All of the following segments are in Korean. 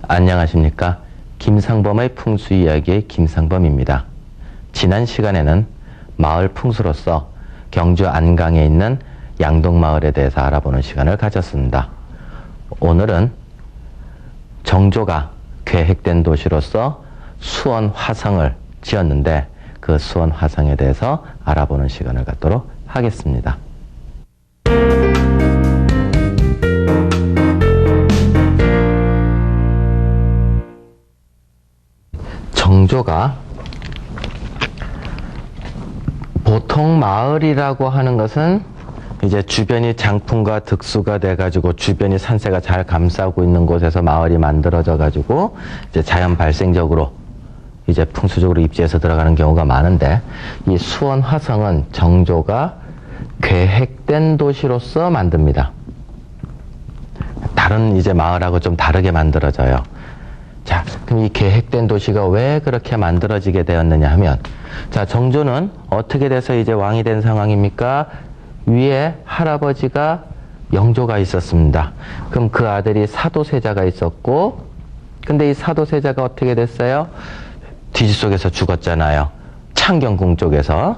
안녕하십니까. 김상범의 풍수 이야기의 김상범입니다. 지난 시간에는 마을 풍수로서 경주 안강에 있는 양동마을에 대해서 알아보는 시간을 가졌습니다. 오늘은 정조가 계획된 도시로서 수원 화성을 지었는데 그 수원 화성에 대해서 알아보는 시간을 갖도록 하겠습니다. 정조가 보통 마을이라고 하는 것은 이제 주변이 장풍과 득수가 돼가지고 주변이 산세가 잘 감싸고 있는 곳에서 마을이 만들어져 가지고 이제 자연 발생적으로 이제 풍수적으로 입지해서 들어가는 경우가 많은데, 이 수원 화성은 정조가 계획된 도시로서 만듭니다. 다른 이제 마을하고 좀 다르게 만들어져요. 자, 그럼 이 계획된 도시가 왜 그렇게 만들어지게 되었느냐 하면, 자, 정조는 어떻게 돼서 이제 왕이 된 상황입니까? 위에 할아버지가 영조가 있었습니다. 그럼 그 아들이 사도세자가 있었고, 근데 이 사도세자가 어떻게 됐어요? 뒤지 속에서 죽었잖아요. 창경궁 쪽에서.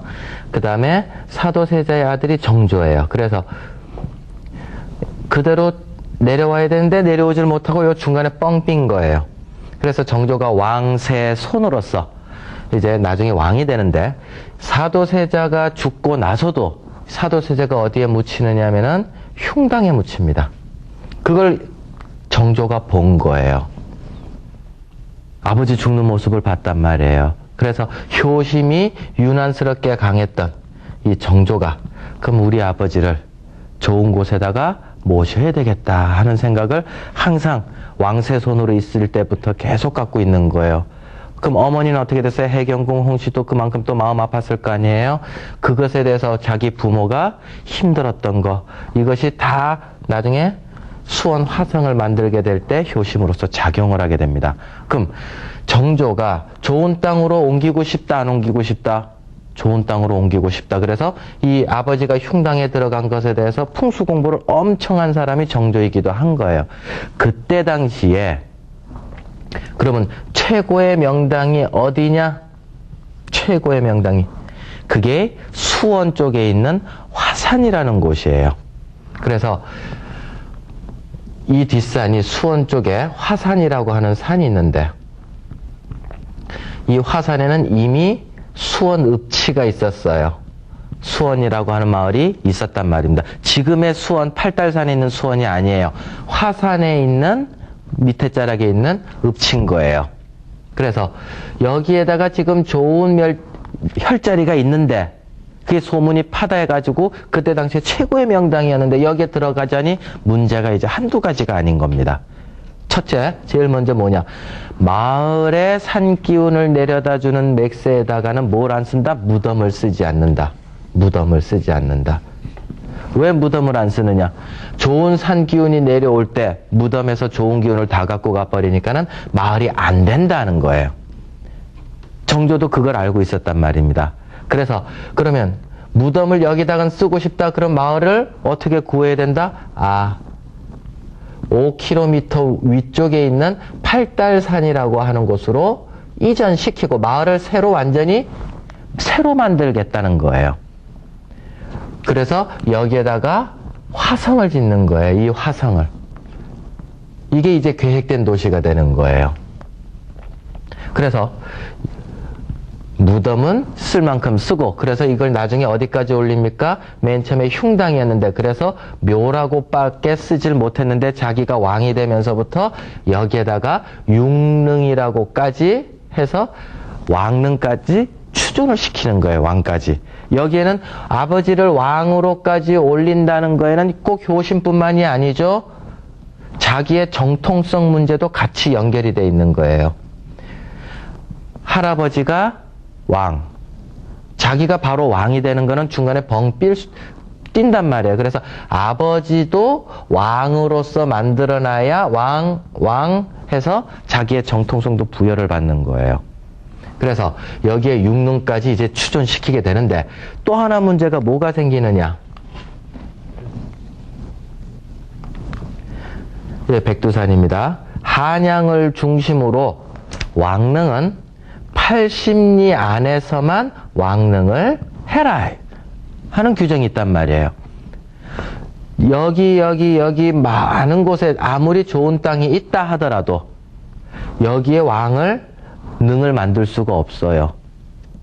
그 다음에 사도세자의 아들이 정조예요. 그래서 그대로 내려와야 되는데 내려오질 못하고 요 중간에 뻥 빈 거예요. 그래서 정조가 왕세 손으로서 이제 나중에 왕이 되는데, 사도세자가 죽고 나서도 사도세자가 어디에 묻히느냐 하면은 흉당에 묻힙니다. 그걸 정조가 본 거예요. 아버지 죽는 모습을 봤단 말이에요. 그래서 효심이 유난스럽게 강했던 이 정조가, 그럼 우리 아버지를 좋은 곳에다가 모셔야 되겠다 하는 생각을 항상 왕세 손으로 있을 때부터 계속 갖고 있는 거예요. 그럼 어머니는 어떻게 됐어요? 해경궁 홍씨도 그만큼 또 마음 아팠을 거 아니에요? 그것에 대해서 자기 부모가 힘들었던 거, 이것이 다 나중에 수원 화성을 만들게 될 때 효심으로서 작용을 하게 됩니다. 그럼 정조가 좋은 땅으로 옮기고 싶다, 안 옮기고 싶다? 좋은 땅으로 옮기고 싶다. 그래서 이 아버지가 흉당에 들어간 것에 대해서 풍수 공부를 엄청 한 사람이 정조이기도 한 거예요. 그때 당시에 그러면 최고의 명당이 어디냐? 최고의 명당이 그게 수원 쪽에 있는 화산이라는 곳이에요. 그래서 이 뒷산이 수원 쪽에 화산이라고 하는 산이 있는데, 이 화산에는 이미 수원 읍치가 있었어요. 수원이라고 하는 마을이 있었단 말입니다. 지금의 수원, 팔달산에 있는 수원이 아니에요. 화산에 있는 밑에 자락에 있는 읍치인 거예요. 그래서 여기에다가 지금 좋은 혈자리가 있는데, 그게 소문이 파다해가지고 그때 당시에 최고의 명당이었는데 여기에 들어가자니 문제가 이제 한두 가지가 아닌 겁니다. 첫째, 제일 먼저 뭐냐? 마을의 산기운을 내려다주는 맥세에다가는 뭘 안 쓴다? 무덤을 쓰지 않는다. 무덤을 쓰지 않는다. 왜 무덤을 안 쓰느냐? 좋은 산기운이 내려올 때 무덤에서 좋은 기운을 다 갖고 가버리니까는 마을이 안 된다는 거예요. 정조도 그걸 알고 있었단 말입니다. 그래서 그러면 무덤을 여기다가 쓰고 싶다. 그럼 마을을 어떻게 구해야 된다? 5km 위쪽에 있는 팔달산이라고 하는 곳으로 이전시키고 마을을 완전히 새로 만들겠다는 거예요. 그래서 여기에다가 화성을 짓는 거예요. 이 화성을. 이게 이제 계획된 도시가 되는 거예요. 그래서 무덤은 쓸 만큼 쓰고, 그래서 이걸 나중에 어디까지 올립니까? 맨 처음에 흉당이었는데, 그래서 묘라고 밖에 쓰질 못했는데 자기가 왕이 되면서부터 여기에다가 육릉이라고까지 해서 왕릉까지 추존을 시키는 거예요. 왕까지. 여기에는 아버지를 왕으로까지 올린다는 거에는 꼭 효심뿐만이 아니죠. 자기의 정통성 문제도 같이 연결이 돼 있는 거예요. 할아버지가 왕. 자기가 바로 왕이 되는 거는 중간에 뛴단 말이에요. 그래서 아버지도 왕으로서 만들어놔야 왕 해서 자기의 정통성도 부여를 받는 거예요. 그래서 여기에 육능까지 이제 추존시키게 되는데 또 하나 문제가 뭐가 생기느냐. 예, 백두산입니다. 한양을 중심으로 왕릉은 80리 안에서만 왕릉을 해라 하는 규정이 있단 말이에요. 여기 많은 곳에 아무리 좋은 땅이 있다 하더라도 여기에 능을 만들 수가 없어요.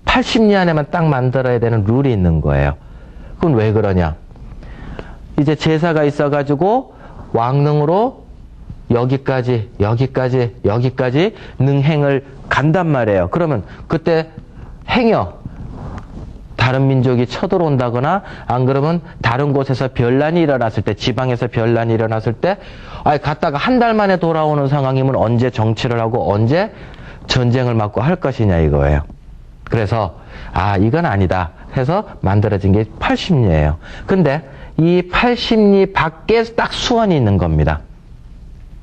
80리 안에만 딱 만들어야 되는 룰이 있는 거예요. 그건 왜 그러냐? 이제 제사가 있어가지고 왕릉으로 여기까지 능행을 간단 말이에요. 그러면 그때 행여 다른 민족이 쳐들어온다거나 안 그러면 다른 곳에서 변란이 일어났을 때, 지방에서 변란이 일어났을 때 갔다가 한 달 만에 돌아오는 상황이면 언제 정치를 하고 언제 전쟁을 맞고 할 것이냐 이거예요. 그래서 이건 아니다 해서 만들어진 게 80리예요. 근데 이 80리 밖에 딱 수원이 있는 겁니다.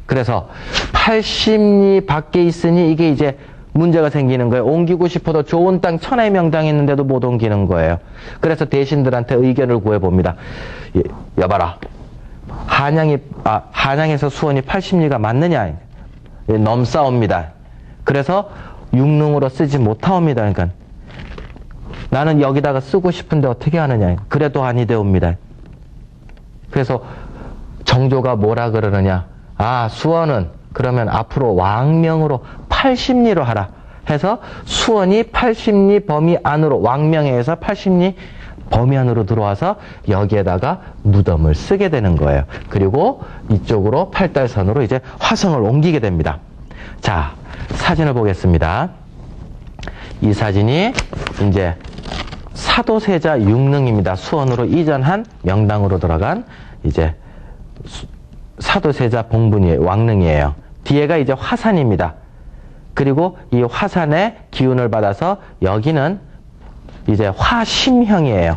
그래서 80리 밖에 있으니 이게 이제 문제가 생기는 거예요. 옮기고 싶어도 좋은 땅 천하의 명당이 있는데도 못 옮기는 거예요. 그래서 대신들한테 의견을 구해봅니다. 여봐라. 한양에서 수원이 80리가 맞느냐? 넘싸웁니다. 그래서 육릉으로 쓰지 못하옵니다. 그러니까 나는 여기다가 쓰고 싶은데 어떻게 하느냐? 그래도 아니되옵니다. 그래서 정조가 뭐라 그러느냐? 수원은 그러면 앞으로 왕명으로 80리로 하라 해서 수원이 80리 범위 안으로 왕명에서 80리 범위 안으로 들어와서 여기에다가 무덤을 쓰게 되는 거예요. 그리고 이쪽으로 팔달선으로 이제 화성을 옮기게 됩니다. 자, 사진을 보겠습니다. 이 사진이 이제 사도세자 육릉입니다. 수원으로 이전한 명당으로 들어간 이제 사도세자 봉분이에요. 왕릉이에요. 뒤에가 이제 화산입니다. 그리고 이 화산의 기운을 받아서 여기는 이제 화심형이에요.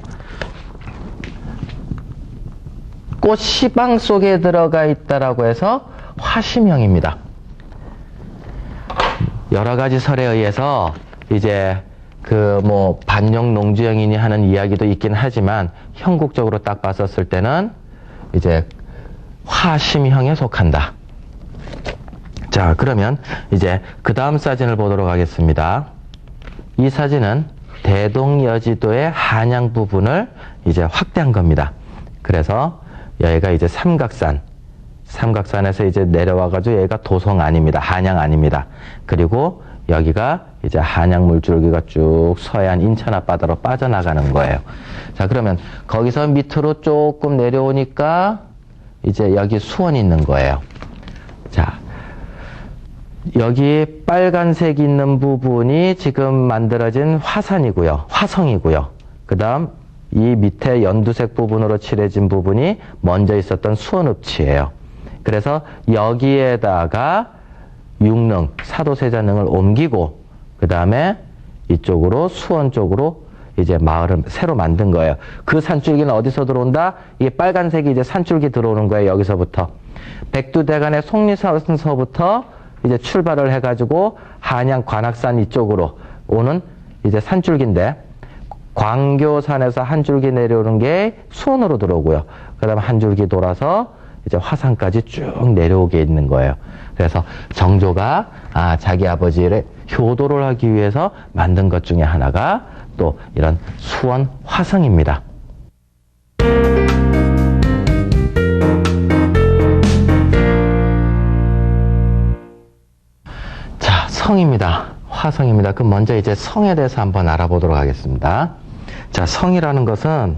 꽃 시방 속에 들어가 있다라고 해서 화심형입니다. 여러 가지 설에 의해서 이제 반영 농주영이니 하는 이야기도 있긴 하지만 형국적으로 딱 봤었을 때는 이제 화심형에 속한다. 자, 그러면 이제 그 다음 사진을 보도록 하겠습니다. 이 사진은 대동여지도의 한양 부분을 이제 확대한 겁니다. 그래서 여기가 이제 삼각산에서 이제 내려와가지고 여기가 도성 아닙니다. 한양 아닙니다. 그리고 여기가 이제 한양 물줄기가 쭉 서해안 인천 앞바다로 빠져나가는 거예요. 자, 그러면 거기서 밑으로 조금 내려오니까 이제 여기 수원이 있는 거예요. 자, 여기 빨간색 있는 부분이 지금 만들어진 화성이고요. 그 다음 이 밑에 연두색 부분으로 칠해진 부분이 먼저 있었던 수원읍지예요. 그래서 여기에다가 육릉, 사도세자릉을 옮기고 그 다음에 이쪽으로 수원 쪽으로 이제 마을을 새로 만든 거예요. 그 산줄기는 어디서 들어온다? 이게 빨간색이 이제 산줄기 들어오는 거예요. 여기서부터. 백두대간의 속리선서부터 이제 출발을 해가지고 한양 관악산 이쪽으로 오는 이제 산줄기인데 광교산에서 한 줄기 내려오는 게 수원으로 들어오고요. 그 다음에 한 줄기 돌아서 이제 화산까지 쭉 내려오게 있는 거예요. 그래서 정조가 자기 아버지를 효도를 하기 위해서 만든 것 중에 하나가 또 이런 수원 화성입니다. 자, 성입니다. 화성입니다. 그럼 먼저 이제 성에 대해서 한번 알아보도록 하겠습니다. 자, 성이라는 것은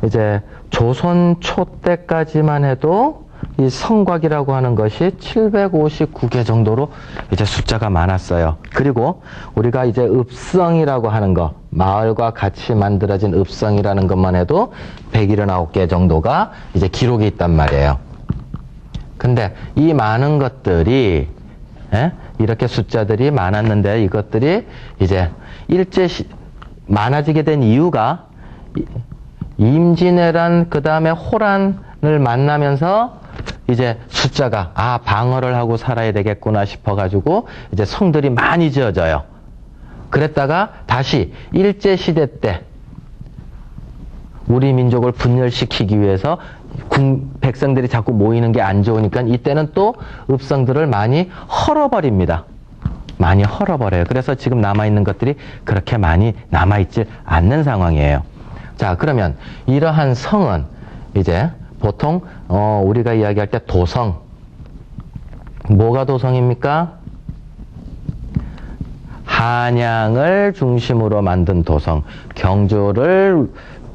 이제 조선 초 때까지만 해도 이 성곽이라고 하는 것이 759개 정도로 이제 숫자가 많았어요. 그리고 우리가 이제 읍성이라고 하는 거, 마을과 같이 만들어진 읍성이라는 것만 해도 179개 정도가 이제 기록이 있단 말이에요. 근데 이 많은 것들이 예? 이렇게 숫자들이 많았는데 이것들이 이제 많아지게 된 이유가 임진왜란 그 다음에 호란을 만나면서 이제 숫자가 방어를 하고 살아야 되겠구나 싶어가지고 이제 성들이 많이 지어져요. 그랬다가 다시 일제시대 때 우리 민족을 분열시키기 위해서 백성들이 자꾸 모이는 게 안 좋으니까 이때는 또 읍성들을 많이 헐어버립니다. 많이 헐어버려요. 그래서 지금 남아있는 것들이 그렇게 많이 남아있지 않는 상황이에요. 자, 그러면 이러한 성은 이제 보통 우리가 이야기할 때 도성, 뭐가 도성입니까? 한양을 중심으로 만든 도성, 경주를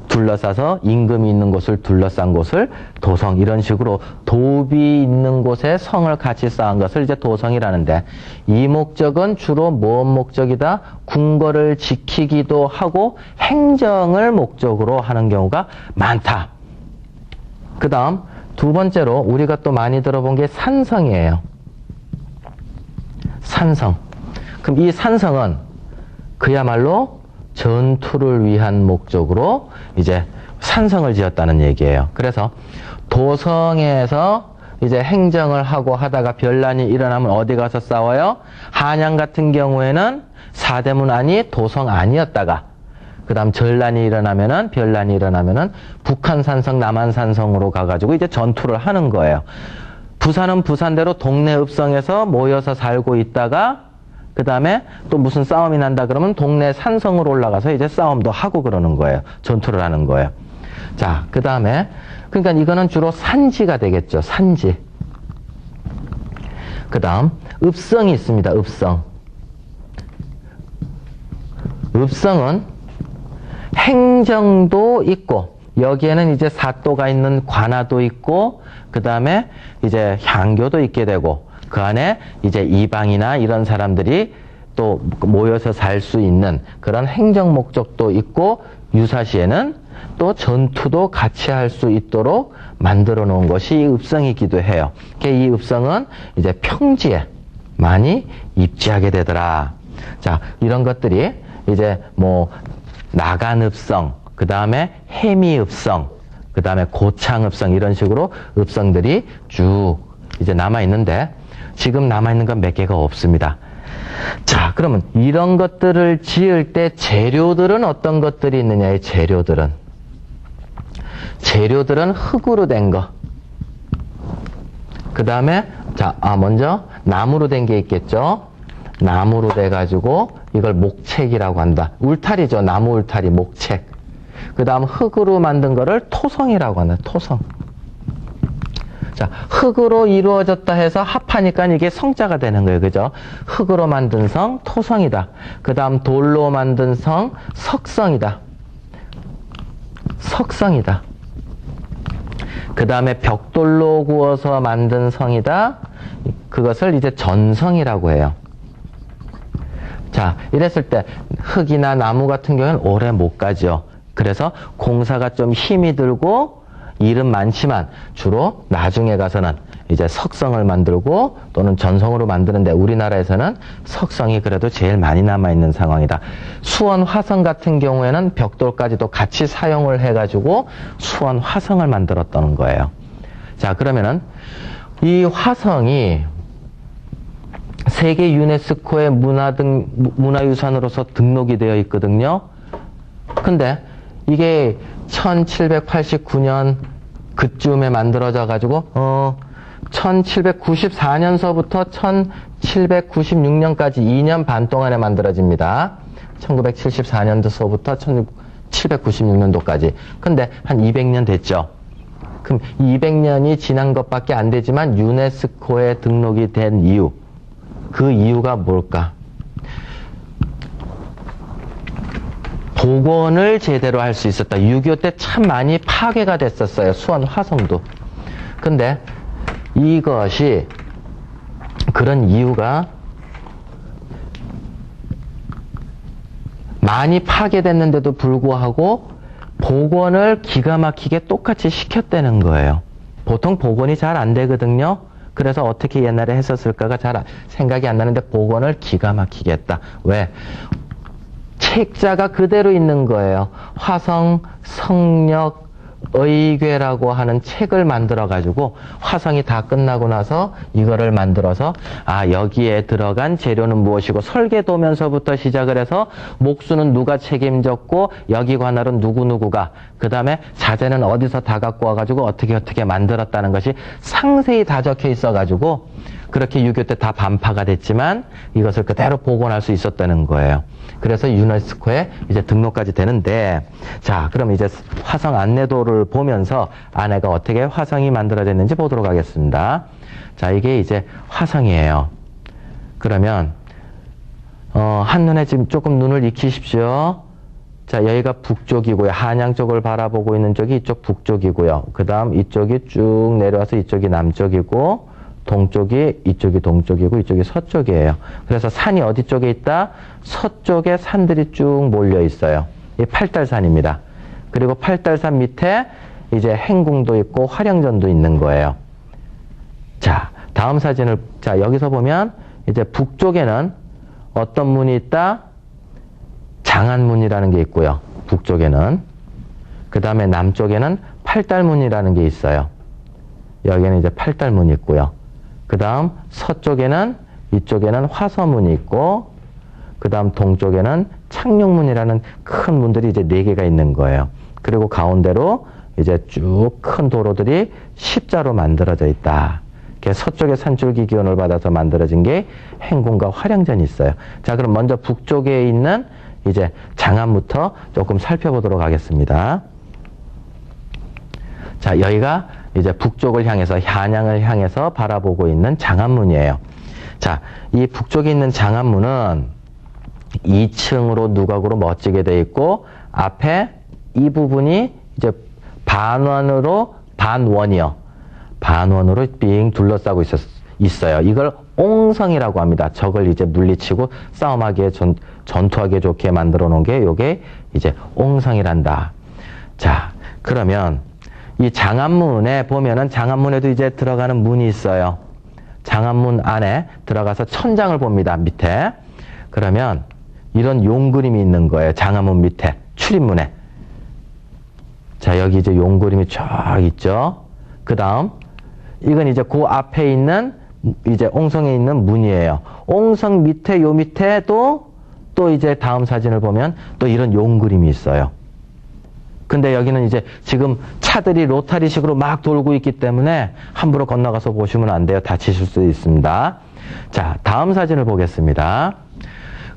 둘러싸서 임금이 있는 곳을 둘러싼 곳을 도성, 이런 식으로 도비 있는 곳에 성을 같이 쌓은 것을 이제 도성이라는데, 이 목적은 주로 뭔 목적이다? 궁궐을 지키기도 하고 행정을 목적으로 하는 경우가 많다. 그 다음 두 번째로 우리가 또 많이 들어본 게 산성이에요. 산성. 그럼 이 산성은 그야말로 전투를 위한 목적으로 이제 산성을 지었다는 얘기예요. 그래서 도성에서 이제 행정을 하고 하다가 변란이 일어나면 어디 가서 싸워요? 한양 같은 경우에는 사대문 안이 도성 안이었다가 그 다음 변란이 일어나면은 북한 산성, 남한 산성으로 가가지고 이제 전투를 하는 거예요. 부산은 부산대로 동네 읍성에서 모여서 살고 있다가 그 다음에 또 무슨 싸움이 난다 그러면 동네 산성으로 올라가서 이제 싸움도 하고 그러는 거예요. 전투를 하는 거예요. 자, 그 다음에 그러니까 이거는 주로 산지가 되겠죠. 산지. 그 다음 읍성이 있습니다. 읍성. 읍성은 행정도 있고 여기에는 이제 사또가 있는 관아도 있고 그 다음에 이제 향교도 있게 되고 그 안에 이제 이방이나 이런 사람들이 또 모여서 살 수 있는 그런 행정 목적도 있고 유사시에는 또 전투도 같이 할 수 있도록 만들어 놓은 것이 이 읍성이기도 해요. 이 읍성은 이제 평지에 많이 입지하게 되더라. 자, 이런 것들이 이제 뭐 나간읍성, 그 다음에 해미읍성, 그 다음에 고창읍성, 이런 식으로 읍성들이 쭉 이제 남아있는데 지금 남아있는 건 몇 개가 없습니다. 자, 그러면 이런 것들을 지을 때 재료들은 어떤 것들이 있느냐의 재료들은 흙으로 된 거. 그 다음에 먼저 나무로 된 게 있겠죠. 나무로 돼가지고 이걸 목책이라고 한다. 울타리죠. 나무 울타리, 목책. 그 다음 흙으로 만든 거를 토성이라고 한다. 토성. 자, 흙으로 이루어졌다 해서 합하니까 이게 성자가 되는 거예요. 그죠? 흙으로 만든 성, 토성이다. 그 다음 돌로 만든 성, 석성이다. 석성이다. 그 다음에 벽돌로 구워서 만든 성이다. 그것을 이제 전성이라고 해요. 자, 이랬을 때 흙이나 나무 같은 경우는 오래 못 가죠. 그래서 공사가 좀 힘이 들고 일은 많지만 주로 나중에 가서는 이제 석성을 만들고 또는 전성으로 만드는데 우리나라에서는 석성이 그래도 제일 많이 남아있는 상황이다. 수원 화성 같은 경우에는 벽돌까지도 같이 사용을 해가지고 수원 화성을 만들었다는 거예요. 자, 그러면은 이 화성이 세계 유네스코의 문화유산으로서 등록이 되어 있거든요. 근데 이게 1789년 그쯤에 만들어져 가지고 1794년서부터 1796년까지 2년 반 동안에 만들어집니다. 1974년도서부터 1796년도까지. 근데 한 200년 됐죠. 그럼 200년이 지난 것밖에 안 되지만 유네스코에 등록이 된 이유, 그 이유가 뭘까? 복원을 제대로 할 수 있었다. 6.25 때 참 많이 파괴가 됐었어요. 수원 화성도. 근데 이것이 그런 이유가 많이 파괴됐는데도 불구하고 복원을 기가 막히게 똑같이 시켰다는 거예요. 보통 복원이 잘 안 되거든요. 그래서 어떻게 옛날에 했었을까가 잘 생각이 안 나는데 복원을 기가 막히게 했다. 왜? 책자가 그대로 있는 거예요. 화성, 성력, 의궤라고 하는 책을 만들어가지고 화성이 다 끝나고 나서 이거를 만들어서 여기에 들어간 재료는 무엇이고 설계도면서부터 시작을 해서 목수는 누가 책임졌고 여기 관할은 누구누구가 그 다음에 자재는 어디서 다 갖고 와가지고 어떻게 만들었다는 것이 상세히 다 적혀 있어가지고 그렇게 6.25 때 다 반파가 됐지만 이것을 그대로 복원할 수 있었다는 거예요. 그래서 유네스코에 이제 등록까지 되는데, 자, 그럼 이제 화성 안내도를 보면서 안에가 어떻게 화성이 만들어졌는지 보도록 하겠습니다. 자, 이게 이제 화성이에요. 그러면, 한눈에 지금 조금 눈을 익히십시오. 자, 여기가 북쪽이고요. 한양 쪽을 바라보고 있는 쪽이 이쪽 북쪽이고요. 그 다음 이쪽이 쭉 내려와서 이쪽이 남쪽이고, 이쪽이 동쪽이고 이쪽이 서쪽이에요. 그래서 산이 어디 쪽에 있다? 서쪽에 산들이 쭉 몰려 있어요. 이 팔달산입니다. 그리고 팔달산 밑에 이제 행궁도 있고 화령전도 있는 거예요. 자, 다음 사진을, 자, 여기서 보면 이제 북쪽에는 어떤 문이 있다? 장안문이라는 게 있고요. 북쪽에는. 그 다음에 남쪽에는 팔달문이라는 게 있어요. 여기는 이제 팔달문이 있고요. 그 다음 서쪽에는 이쪽에는 화서문이 있고 그 다음 동쪽에는 창룡문이라는 큰 문들이 이제 4개가 있는 거예요. 그리고 가운데로 이제 쭉 큰 도로들이 십자로 만들어져 있다. 서쪽의 산줄기 기운을 받아서 만들어진 게 행궁과 화령전이 있어요. 자, 그럼 먼저 북쪽에 있는 이제 장안부터 조금 살펴보도록 하겠습니다. 자, 여기가 이제 북쪽을 향해서 한양을 향해서 바라보고 있는 장안문이에요. 자, 이 북쪽에 있는 장안문은 2층으로 누각으로 멋지게 되어 있고 앞에 이 부분이 이제 반원으로 빙 둘러싸고 있어요. 이걸 옹성이라고 합니다. 적을 이제 물리치고 싸움하기에 전투하기에 좋게 만들어 놓은 게 요게 이제 옹성이란다. 자, 그러면 이 장안문에 보면은 장안문에도 이제 들어가는 문이 있어요. 장안문 안에 들어가서 천장을 봅니다. 밑에. 그러면 이런 용그림이 있는 거예요. 장안문 밑에 출입문에. 자, 여기 이제 용그림이 쫙 있죠. 그 다음 이건 이제 그 앞에 있는 이제 옹성에 있는 문이에요. 옹성 밑에 요 밑에도 또 이제 다음 사진을 보면 또 이런 용그림이 있어요. 근데 여기는 이제 지금 차들이 로타리식으로 막 돌고 있기 때문에 함부로 건너가서 보시면 안 돼요. 다치실 수 있습니다. 자, 다음 사진을 보겠습니다.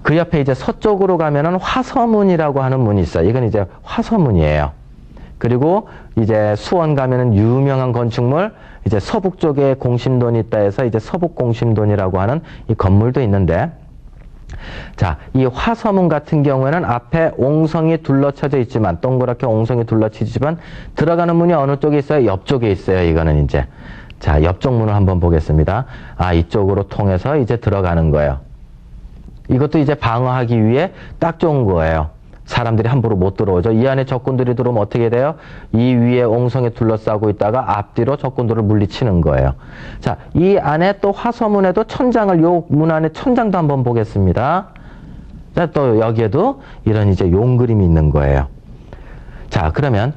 그 옆에 이제 서쪽으로 가면은 화서문이라고 하는 문이 있어요. 이건 이제 화서문이에요. 그리고 이제 수원 가면은 유명한 건축물, 이제 서북 쪽에 공심돈이 있다 해서 이제 서북공심돈이라고 하는 이 건물도 있는데, 자, 이 화서문 같은 경우에는 앞에 옹성이 둘러쳐져 있지만, 동그랗게 옹성이 둘러치지만, 들어가는 문이 어느 쪽에 있어요? 옆쪽에 있어요. 이거는 이제. 자, 옆쪽 문을 한번 보겠습니다. 이쪽으로 통해서 이제 들어가는 거예요. 이것도 이제 방어하기 위해 딱 좋은 거예요. 사람들이 함부로 못 들어오죠. 이 안에 적군들이 들어오면 어떻게 돼요? 이 위에 옹성에 둘러싸고 있다가 앞뒤로 적군들을 물리치는 거예요. 자, 이 안에 또 화서문에도 천장을, 요 문 안에 천장도 한번 보겠습니다. 자, 또 여기에도 이런 이제 용그림이 있는 거예요. 자, 그러면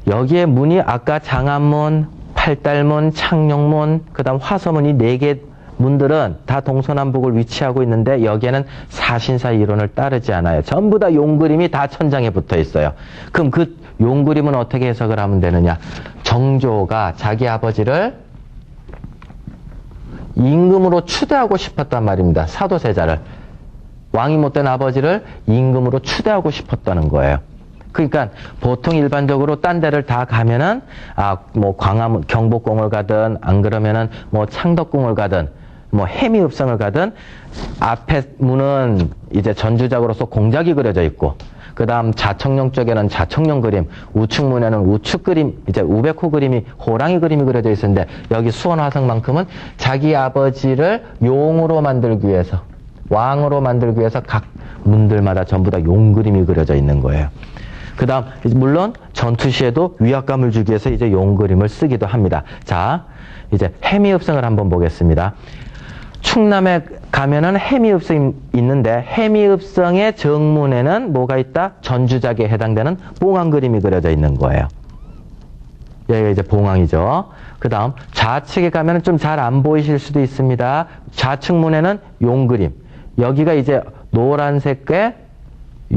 여기에 문이 아까 장안문, 팔달문, 창룡문, 그 다음 화서문 이 4개 문들은 다 동서남북을 위치하고 있는데 여기에는 사신사 이론을 따르지 않아요. 전부 다 용그림이 다 천장에 붙어 있어요. 그럼 그 용그림은 어떻게 해석을 하면 되느냐? 정조가 자기 아버지를 임금으로 추대하고 싶었단 말입니다. 사도세자를. 왕이 못된 아버지를 임금으로 추대하고 싶었다는 거예요. 그러니까 보통 일반적으로 딴 데를 다 가면은 뭐 광화문 경복궁을 가든 안 그러면은 뭐 창덕궁을 가든 뭐 해미읍성을 가든 앞에 문은 이제 전주작으로서 공작이 그려져 있고 그 다음 자청룡 쪽에는 자청룡 그림, 우측문에는 우측 그림, 이제 우백호 그림이 호랑이 그림이 그려져 있었는데 여기 수원 화성만큼은 자기 아버지를 용으로 만들기 위해서 왕으로 만들기 위해서 각 문들마다 전부 다 용 그림이 그려져 있는 거예요. 그 다음 물론 전투 시에도 위압감을 주기 위해서 이제 용 그림을 쓰기도 합니다. 자, 이제 해미읍성을 한번 보겠습니다. 충남에 가면은 해미읍성이 있는데 해미읍성의 정문에는 뭐가 있다? 전주작에 해당되는 봉황 그림이 그려져 있는 거예요. 여기가 이제 봉황이죠. 그 다음 좌측에 가면은 좀 잘 안 보이실 수도 있습니다. 좌측 문에는 용 그림. 여기가 이제 노란색의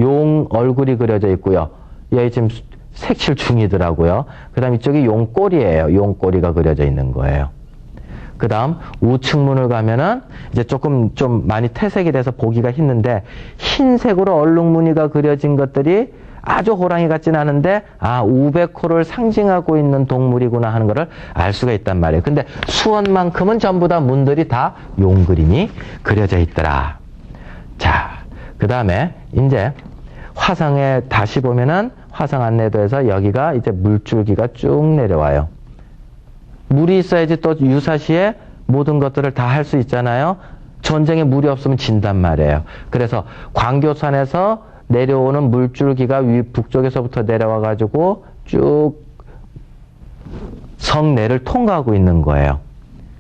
용 얼굴이 그려져 있고요. 여기 지금 색칠 중이더라고요. 그 다음 이쪽이 용 꼬리예요. 용 꼬리가 그려져 있는 거예요. 그 다음 우측 문을 가면은 이제 조금 좀 많이 퇴색이 돼서 보기가 힘든데 흰색으로 얼룩무늬가 그려진 것들이 아주 호랑이 같진 않은데 우베코를 상징하고 있는 동물이구나 하는 것을 알 수가 있단 말이에요. 근데 수원만큼은 전부 다 문들이 다 용 그림이 그려져 있더라. 자, 그 다음에 이제 화성에 다시 보면은 화성 안내도에서 여기가 이제 물줄기가 쭉 내려와요. 물이 있어야지 또 유사시에 모든 것들을 다 할 수 있잖아요. 전쟁에 물이 없으면 진단 말이에요. 그래서 광교산에서 내려오는 물줄기가 북쪽에서부터 내려와가지고 쭉 성내를 통과하고 있는 거예요.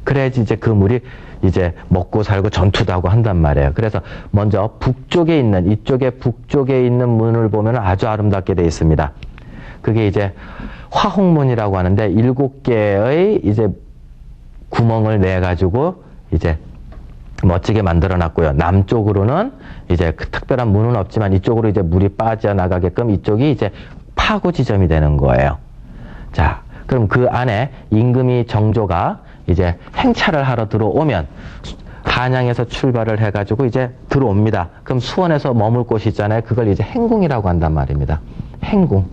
그래야지 이제 그 물이 이제 먹고 살고 전투도 하고 한단 말이에요. 그래서 먼저 북쪽에 있는, 이쪽에 북쪽에 있는 문을 보면 아주 아름답게 되어 있습니다. 그게 이제 화홍문이라고 하는데 7개의 이제 구멍을 내가지고 이제 멋지게 만들어 놨고요. 남쪽으로는 이제 그 특별한 문은 없지만 이쪽으로 이제 물이 빠져나가게끔 이쪽이 이제 파고 지점이 되는 거예요. 자, 그럼 그 안에 임금이 정조가 이제 행차를 하러 들어오면 한양에서 출발을 해가지고 이제 들어옵니다. 그럼 수원에서 머물 곳이 있잖아요. 그걸 이제 행궁이라고 한단 말입니다. 행궁.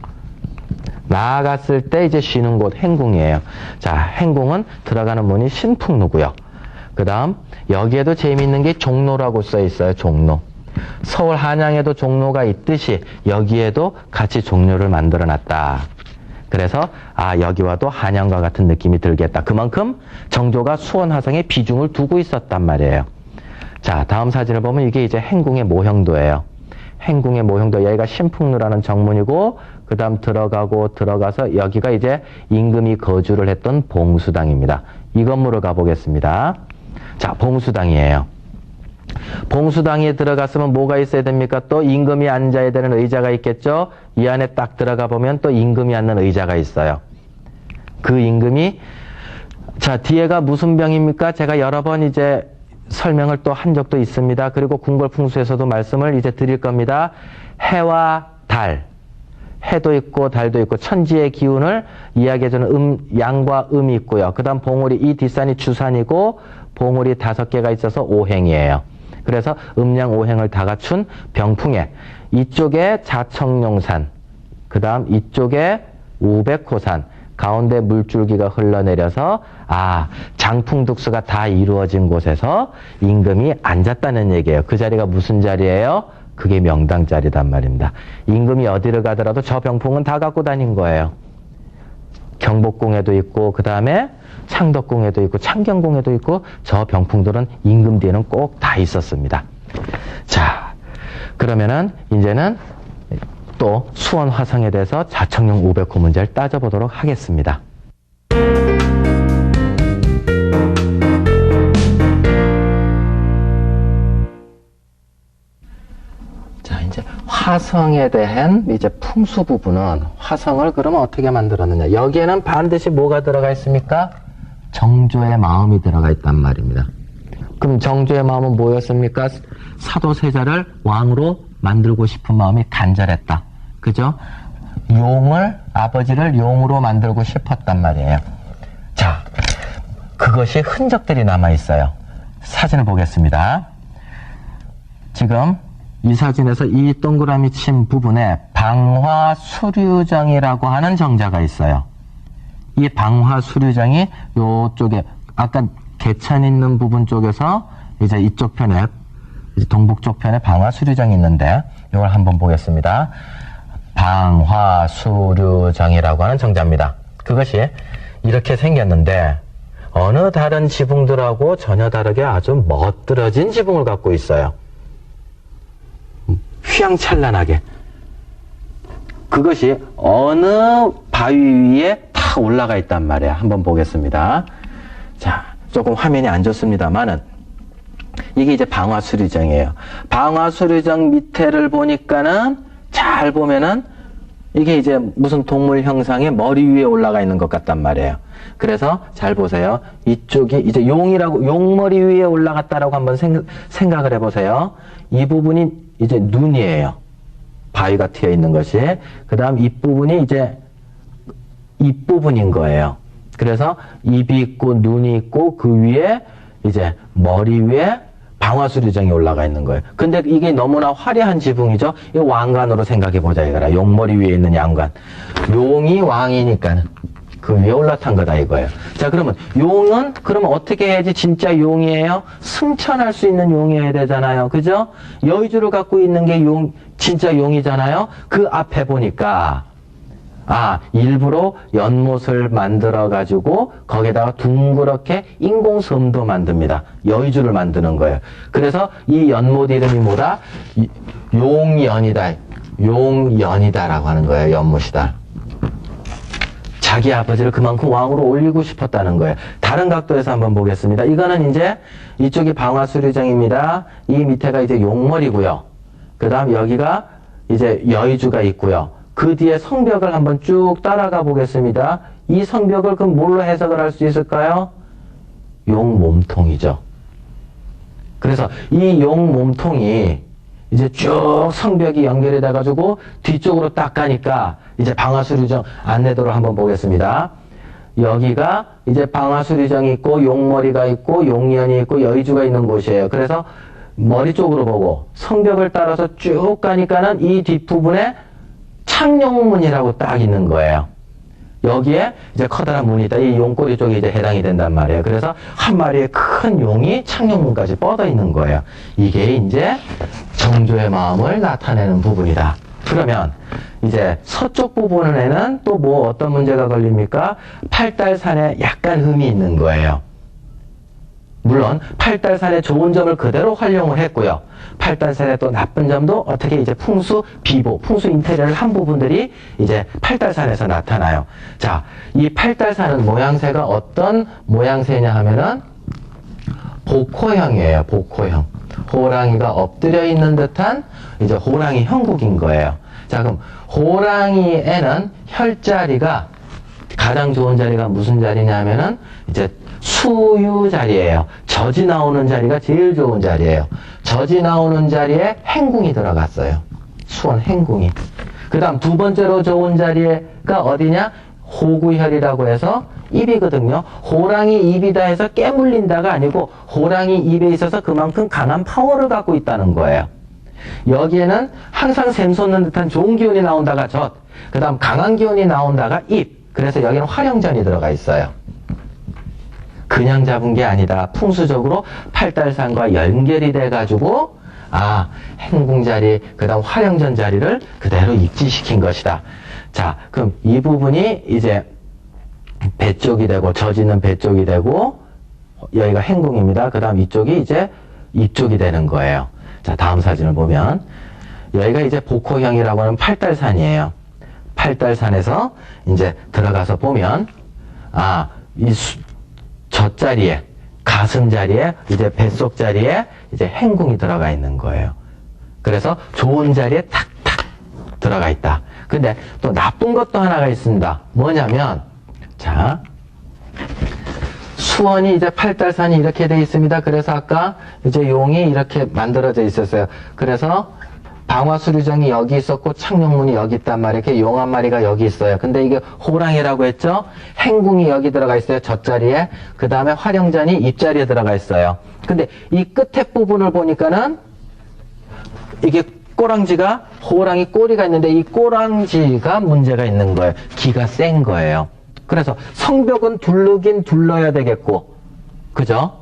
나아갔을 때 이제 쉬는 곳 행궁이에요. 자, 행궁은 들어가는 문이 신풍루고요. 그 다음 여기에도 재미있는 게 종로라고 써 있어요. 종로. 서울 한양에도 종로가 있듯이 여기에도 같이 종로를 만들어 놨다. 그래서 여기와도 한양과 같은 느낌이 들겠다. 그만큼 정조가 수원 화성에 비중을 두고 있었단 말이에요. 자, 다음 사진을 보면 이게 이제 행궁의 모형도예요. 행궁의 모형도, 여기가 신풍루라는 정문이고 그 다음 들어가서 여기가 이제 임금이 거주를 했던 봉수당입니다. 이 건물을 가보겠습니다. 자, 봉수당이에요. 봉수당에 들어갔으면 뭐가 있어야 됩니까? 또 임금이 앉아야 되는 의자가 있겠죠? 이 안에 딱 들어가 보면 또 임금이 앉는 의자가 있어요. 그 임금이, 자, 뒤에가 무슨 병입니까? 제가 여러 번 이제 설명을 또 한 적도 있습니다. 그리고 궁궐풍수에서도 말씀을 이제 드릴 겁니다. 해와 달, 해도 있고 달도 있고 천지의 기운을 이야기해주는 양과 음이 있고요. 그 다음 봉우리, 이 뒷산이 주산이고 봉우리 5개가 있어서 오행이에요. 그래서 음양 오행을 다 갖춘 병풍에 이쪽에 자청룡산, 그 다음 이쪽에 우백호산, 가운데 물줄기가 흘러내려서 장풍득수가 다 이루어진 곳에서 임금이 앉았다는 얘기예요. 그 자리가 무슨 자리예요? 그게 명당 자리단 말입니다. 임금이 어디를 가더라도 저 병풍은 다 갖고 다닌 거예요. 경복궁에도 있고 그 다음에 창덕궁에도 있고 창경궁에도 있고 저 병풍들은 임금 뒤에는 꼭 다 있었습니다. 자, 그러면은 이제는 또 수원 화성에 대해서 자청룡 우백호 문제를 따져보도록 하겠습니다. 자, 이제 화성에 대한 이제 풍수 부분은 화성을 그러면 어떻게 만들었느냐. 여기에는 반드시 뭐가 들어가 있습니까? 정조의 마음이 들어가 있단 말입니다. 그럼 정조의 마음은 뭐였습니까? 사도세자를 왕으로 만들고 싶은 마음이 간절했다. 그죠? 아버지를 용으로 만들고 싶었단 말이에요. 자, 그것이 흔적들이 남아있어요. 사진을 보겠습니다. 지금 이 사진에서 이 동그라미 친 부분에 방화수류정이라고 하는 정자가 있어요. 이 방화수류정이 요쪽에, 아까 개천 있는 부분 쪽에서 이제 이쪽 편에, 이제 동북쪽 편에 방화수류정이 있는데, 이걸 한번 보겠습니다. 방화수류정이라고 하는 정자입니다. 그것이 이렇게 생겼는데, 어느 다른 지붕들하고 전혀 다르게 아주 멋들어진 지붕을 갖고 있어요. 휘황찬란하게. 그것이 어느 바위 위에 다 올라가 있단 말이에요. 한번 보겠습니다. 자, 조금 화면이 안 좋습니다만은 이게 이제 방화수리정이에요. 방화수리정 밑에를 보니까는 잘 보면은 이게 이제 무슨 동물 형상의 머리 위에 올라가 있는 것 같단 말이에요. 그래서 잘 보세요. 이쪽이 이제 용머리 위에 올라갔다라고 한번 생각을 해보세요. 이 부분이 이제 눈이에요. 바위가 튀어 있는 것이. 그 다음 입부분이 이제 입부분인 거예요. 그래서 입이 있고 눈이 있고 그 위에 이제 머리 위에 방화수리정이 올라가 있는 거예요. 근데 이게 너무나 화려한 지붕이죠. 이 왕관으로 생각해 보자 이거라. 용머리 위에 있는 양관. 용이 왕이니까 그 위에 올라탄 거다 이거예요. 자, 그러면 용은 그러면 어떻게 해야지 진짜 용이에요? 승천할 수 있는 용이어야 되잖아요. 그죠? 여의주를 갖고 있는 게 진짜 용이잖아요. 그 앞에 보니까 일부러 연못을 만들어가지고 거기다가 둥그렇게 인공섬도 만듭니다. 여의주를 만드는 거예요. 그래서 이 연못 이름이 뭐다? 용연이다. 용연이다라고 하는 거예요. 연못이다. 자기 아버지를 그만큼 왕으로 올리고 싶었다는 거예요. 다른 각도에서 한번 보겠습니다. 이거는 이제 이쪽이 방화수리정입니다. 이 밑에가 이제 용머리고요. 그 다음 여기가 이제 여의주가 있고요. 그 뒤에 성벽을 한번 쭉 따라가 보겠습니다. 이 성벽을 그럼 뭘로 해석을 할 수 있을까요? 용 몸통이죠. 그래서 이 용 몸통이 이제 쭉 성벽이 연결이 돼가지고 뒤쪽으로 딱 가니까 이제 방화수리정 안내도로 한번 보겠습니다. 여기가 이제 방화수리정이 있고 용머리가 있고 용연이 있고 여의주가 있는 곳이에요. 그래서 머리 쪽으로 보고 성벽을 따라서 쭉 가니까는 이 뒷부분에 창룡문이라고 딱 있는 거예요. 여기에 이제 커다란 문이 있다. 이 용꼬리 쪽에 이제 해당이 된단 말이에요. 그래서 한 마리의 큰 용이 창룡문까지 뻗어 있는 거예요. 이게 이제 정조의 마음을 나타내는 부분이다. 그러면 이제 서쪽 부분에는 또 뭐 어떤 문제가 걸립니까? 팔달산에 약간 흠이 있는 거예요. 물론 팔달산의 좋은 점을 그대로 활용을 했고요. 팔달산의 또 나쁜 점도 어떻게 이제 풍수 비보, 풍수 인테리어를 한 부분들이 이제 팔달산에서 나타나요. 자, 이 팔달산은 모양새가 어떤 모양새냐 하면은 복호형이에요. 복호형. 호랑이가 엎드려 있는 듯한 이제 호랑이 형국인 거예요. 자, 그럼 호랑이에는 혈자리가 가장 좋은 자리가 무슨 자리냐면은 이제 수유 자리예요. 젖이 나오는 자리가 제일 좋은 자리예요. 젖이 나오는 자리에 행궁이 들어갔어요. 수원 행궁이. 그 다음 두 번째로 좋은 자리가 어디냐? 호구혈이라고 해서 입이거든요. 호랑이 입이다 해서 깨물린다가 아니고 호랑이 입에 있어서 그만큼 강한 파워를 갖고 있다는 거예요. 여기에는 항상 샘솟는 듯한 좋은 기운이 나온다가 젖, 그 다음 강한 기운이 나온다가 입. 그래서 여기는 화령전이 들어가 있어요. 그냥 잡은 게 아니다. 풍수적으로 팔달산과 연결이 돼가지고 행궁 자리, 그 다음 화령전 자리를 그대로 입지시킨 것이다. 자, 그럼 이 부분이 이제 배 쪽이 되고, 젖 있는 배 쪽이 되고, 여기가 행궁입니다. 그 다음 이쪽이 이제 입쪽이 되는 거예요. 자, 다음 사진을 보면 여기가 이제 복호형이라고 하는 팔달산이에요. 팔달산에서 이제 들어가서 보면 이 젖자리에, 가슴 자리에, 이제 뱃속 자리에 이제 행궁이 들어가 있는 거예요. 그래서 좋은 자리에 탁탁 들어가 있다. 근데 또 나쁜 것도 하나가 있습니다. 뭐냐면, 자, 수원이 이제 팔달산이 이렇게 돼 있습니다. 그래서 아까 이제 용이 이렇게 만들어져 있었어요. 그래서 방화수리정이 여기 있었고 창룡문이 여기 있단 말이에요. 이렇게 용 한 마리가 여기 있어요. 근데 이게 호랑이라고 했죠? 행궁이 여기 들어가 있어요. 젖자리에. 그 다음에 화령전이 입자리에 들어가 있어요. 근데 이 끝에 부분을 보니까는 이게 꼬랑지가 호랑이 꼬리가 있는데 이 꼬랑지가 문제가 있는 거예요. 기가 센 거예요. 그래서 성벽은 둘르긴 둘러야 되겠고, 그죠?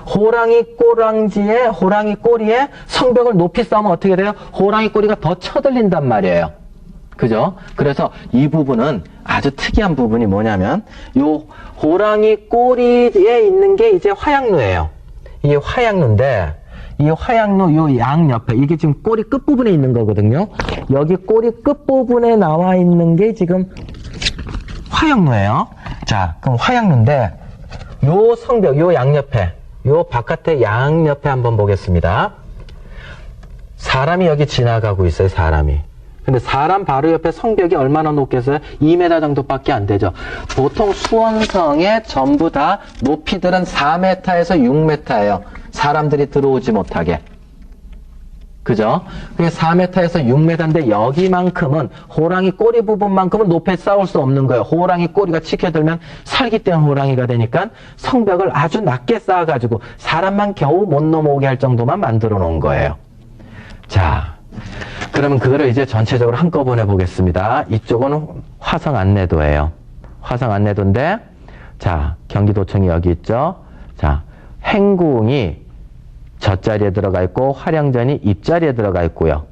호랑이 꼬랑지에, 호랑이 꼬리에 성벽을 높이 쌓으면 어떻게 돼요? 호랑이 꼬리가 더 쳐들린단 말이에요. 그죠? 그래서 이 부분은 아주 특이한 부분이 뭐냐면, 요 호랑이 꼬리에 있는 게 이제 화양루예요. 이게 화양루인데, 이 화양로 요 양 옆에 이게 지금 꼬리 끝부분에 있는 거거든요. 여기 꼬리 끝부분에 나와 있는 게 지금 화양로예요. 자, 그럼 화양로인데 요 성벽 요 양옆에 요 바깥에 양옆에 한번 보겠습니다. 사람이 여기 지나가고 있어요. 사람이. 근데 사람 바로 옆에 성벽이 얼마나 높겠어요? 2m 정도밖에 안 되죠. 보통 수원성에 전부 다 높이들은 4m에서 6m예요. 사람들이 들어오지 못하게. 그죠? 그게 4m에서 6m인데 여기만큼은 호랑이 꼬리 부분만큼은 높이 쌓을 수 없는 거예요. 호랑이 꼬리가 치켜들면 살기때문에 호랑이가 되니까 성벽을 아주 낮게 쌓아가지고 사람만 겨우 못 넘어오게 할 정도만 만들어 놓은 거예요. 자, 그러면 그거를 이제 전체적으로 한꺼번에 보겠습니다. 이쪽은 화성 안내도예요. 화성 안내도인데, 자, 경기도청이 여기 있죠. 자, 행궁이 젖자리에 들어가 있고 화량전이 입자리에 들어가 있고요.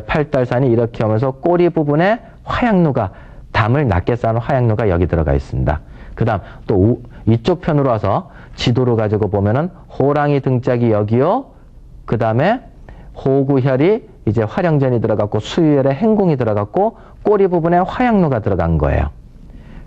팔달산이 이렇게 오면서 꼬리 부분에 화양루가 담을 낮게 쌓은 화양루가 여기 들어가 있습니다. 그 다음 또 이쪽 편으로 와서 지도를 가지고 보면은 호랑이 등짝이 여기요. 그 다음에 호구혈이 이제 화량전이 들어갔고 수유혈에 행궁이 들어갔고 꼬리 부분에 화양루가 들어간 거예요.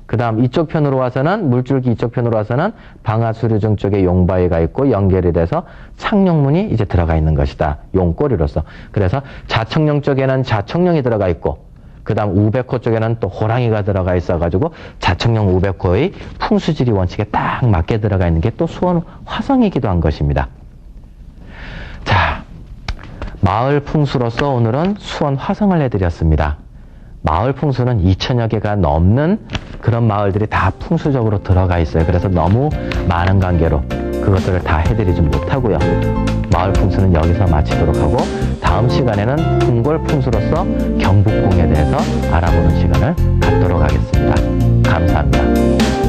그 다음 이쪽 편으로 와서는 물줄기 이쪽 편으로 와서는 방아수류증 쪽에 용바위가 있고 연결이 돼서 창룡문이 이제 들어가 있는 것이다. 용꼬리로서. 그래서 자청룡 쪽에는 자청룡이 들어가 있고 그 다음 우백호 쪽에는 또 호랑이가 들어가 있어가지고 자청룡 우백호의 풍수지리 원칙에 딱 맞게 들어가 있는 게 또 수원 화성이기도 한 것입니다. 자, 마을 풍수로서 오늘은 수원 화성을 해드렸습니다. 마을 풍수는 2000여 개가 넘는 그런 마을들이 다 풍수적으로 들어가 있어요. 그래서 너무 많은 관계로 그것들을 다 해드리지 못하고요. 마을 풍수는 여기서 마치도록 하고 다음 시간에는 궁궐 풍수로서 경복궁에 대해서 알아보는 시간을 갖도록 하겠습니다. 감사합니다.